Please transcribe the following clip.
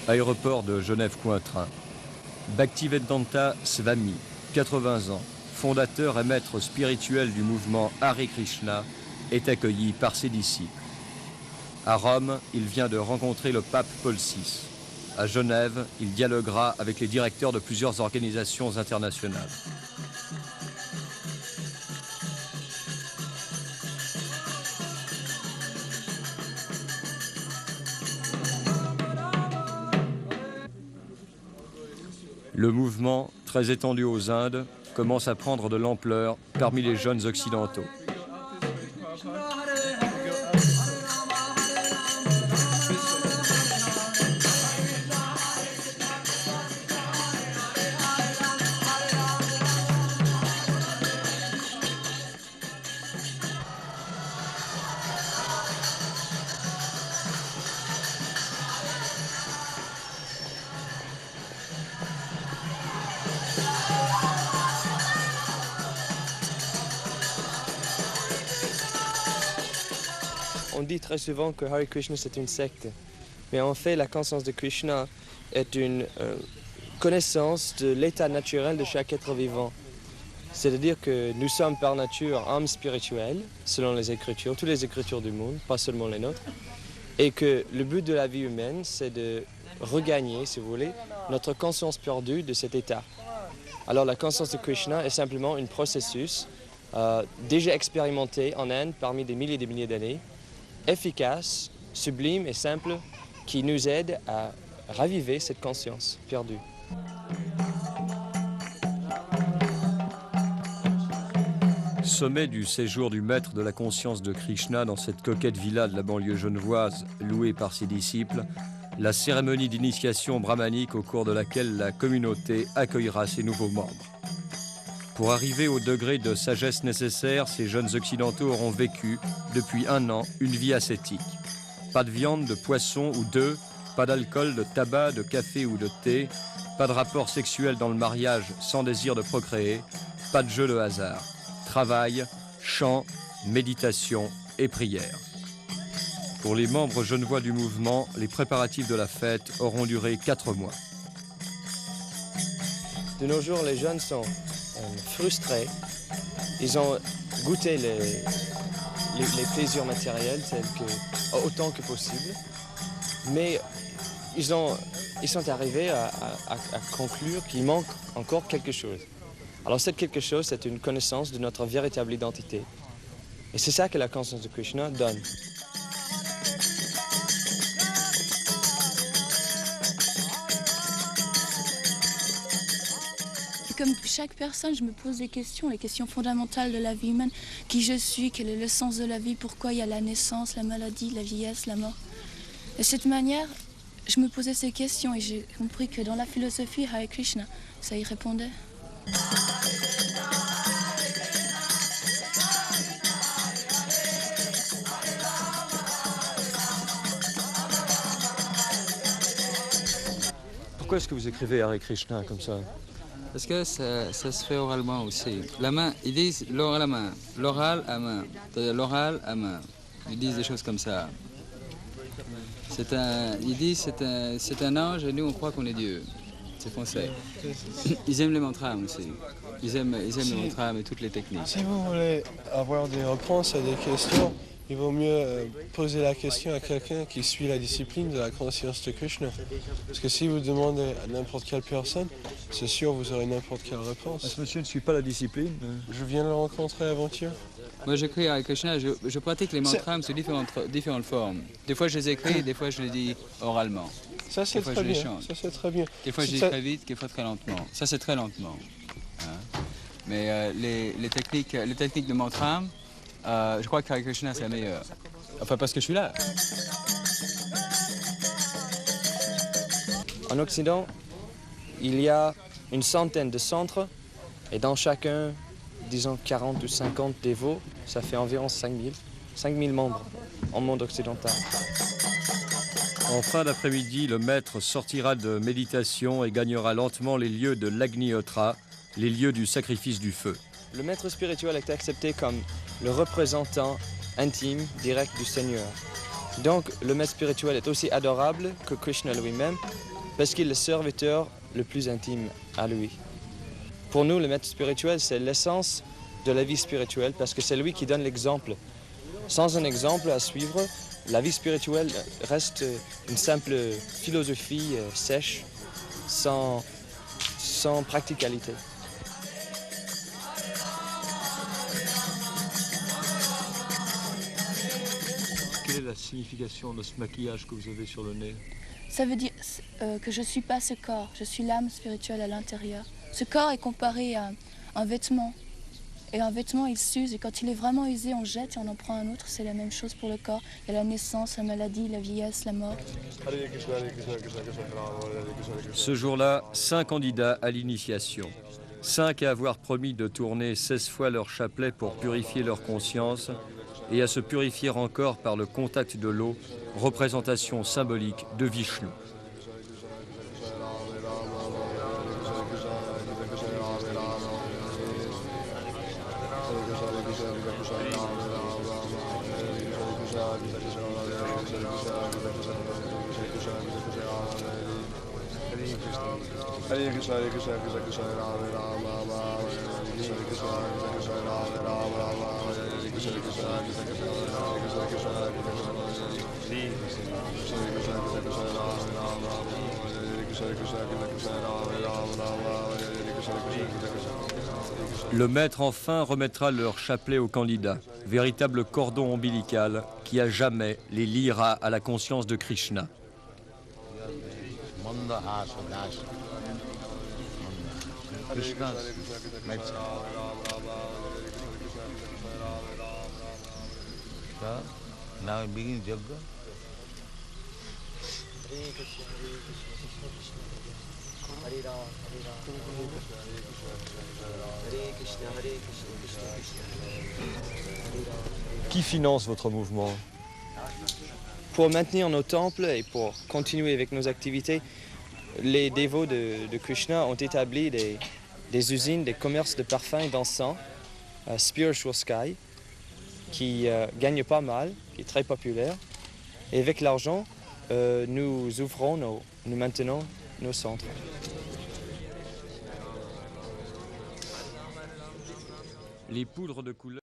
Aéroport de Genève-Cointrin. Bhaktivedanta Swami, 80 ans, fondateur et maître spirituel du mouvement Hare Krishna, est accueilli par ses disciples. À Rome, il vient de rencontrer le pape Paul VI. À Genève, il dialoguera avec les directeurs de plusieurs organisations internationales. Le mouvement, très étendu aux Indes, commence à prendre de l'ampleur parmi les jeunes occidentaux. On dit très souvent que Hare Krishna c'est une secte, mais en fait la conscience de Krishna est une connaissance de l'état naturel de chaque être vivant. C'est-à-dire que nous sommes par nature âmes spirituelles, selon les Écritures, toutes les Écritures du monde, pas seulement les nôtres, et que le but de la vie humaine c'est de regagner, si vous voulez, notre conscience perdue de cet état. Alors la conscience de Krishna est simplement un processus déjà expérimenté en Inde parmi des milliers d'années, efficace, sublime et simple, qui nous aide à raviver cette conscience perdue. Sommet du séjour du maître de la conscience de Krishna dans cette coquette villa de la banlieue genevoise, louée par ses disciples, la cérémonie d'initiation brahmanique au cours de laquelle la communauté accueillera ses nouveaux membres. Pour arriver au degré de sagesse nécessaire, ces jeunes occidentaux auront vécu, depuis 1 an, une vie ascétique. Pas de viande, de poisson ou d'œufs, pas d'alcool, de tabac, de café ou de thé, pas de rapport sexuel dans le mariage sans désir de procréer, pas de jeu de hasard. Travail, chant, méditation et prière. Pour les membres genevois du mouvement, les préparatifs de la fête auront duré 4 mois. De nos jours, les jeunes sont frustrés. Ils ont goûté les plaisirs matériels autant que possible, mais ils sont arrivés à conclure qu'il manque encore quelque chose. Alors cette quelque chose, c'est une connaissance de notre véritable identité. Et c'est ça que la conscience de Krishna donne. Comme chaque personne, je me pose des questions, les questions fondamentales de la vie humaine. Qui je suis, quel est le sens de la vie, pourquoi il y a la naissance, la maladie, la vieillesse, la mort. De cette manière, je me posais ces questions et j'ai compris que dans la philosophie Hare Krishna, ça y répondait. Pourquoi est-ce que vous écrivez Hare Krishna comme ça? Parce que ça se fait oralement aussi. La main, ils disent l'oral à main, l'oral à main, l'oral à main. Ils disent des choses comme ça. Ils disent c'est un ange et nous on croit qu'on est Dieu. C'est français. Ils aiment les mantras aussi. Ils aiment les mantras et toutes les techniques. Si vous voulez avoir des réponses à des questions, il vaut mieux poser la question à quelqu'un qui suit la discipline de la conscience de Krishna. Parce que si vous demandez à n'importe quelle personne, c'est sûr vous aurez n'importe quelle réponse. Ce monsieur ne suit pas la discipline? Je viens de le rencontrer avant-hier. Moi j'écris avec Krishna, je pratique les mantras sous différentes formes. Des fois je les écris, des fois je les dis oralement. Ça c'est très bien. Ça c'est très bien. Des fois je dis très vite, des fois très lentement. Ça c'est très lentement. Hein. Mais les techniques de mantra, je crois que Hare Krishna c'est la meilleure. Enfin parce que je suis là. En Occident, il y a une centaine de centres et dans chacun, disons 40 ou 50 dévots, ça fait environ 5000 membres en monde occidental. En fin d'après-midi, le maître sortira de méditation et gagnera lentement les lieux de l'Agnihotra, les lieux du sacrifice du feu. Le maître spirituel est accepté comme le représentant intime, direct du Seigneur. Donc le maître spirituel est aussi adorable que Krishna lui-même parce qu'il est le serviteur le plus intime à lui. Pour nous, le maître spirituel, c'est l'essence de la vie spirituelle parce que c'est lui qui donne l'exemple. Sans un exemple à suivre, la vie spirituelle reste une simple philosophie sèche, sans practicalité. Quelle est la signification de ce maquillage que vous avez sur le nez? Ça veut dire que je ne suis pas ce corps, je suis l'âme spirituelle à l'intérieur. Ce corps est comparé à un vêtement. Et un vêtement, il s'use, et quand il est vraiment usé, on le jette et on en prend un autre. C'est la même chose pour le corps. Il y a la naissance, la maladie, la vieillesse, la mort. Ce jour-là, 5 candidats à l'initiation. 5 à avoir promis de tourner 16 fois leur chapelet pour purifier leur conscience et à se purifier encore par le contact de l'eau, représentation symbolique de Vishnu. Le maître enfin remettra leur chapelet aux candidats, véritable cordon ombilical qui à jamais les liera à la conscience de Krishna. Now begin yoga. Qui finance votre mouvement? Pour maintenir nos temples et pour continuer avec nos activités, les dévots de Krishna ont établi des usines, des commerces de parfums et d'encens, Spiritual Sky, qui gagne pas mal, qui est très populaire. Et avec l'argent, nous maintenons nos centres. Les poudres de couleur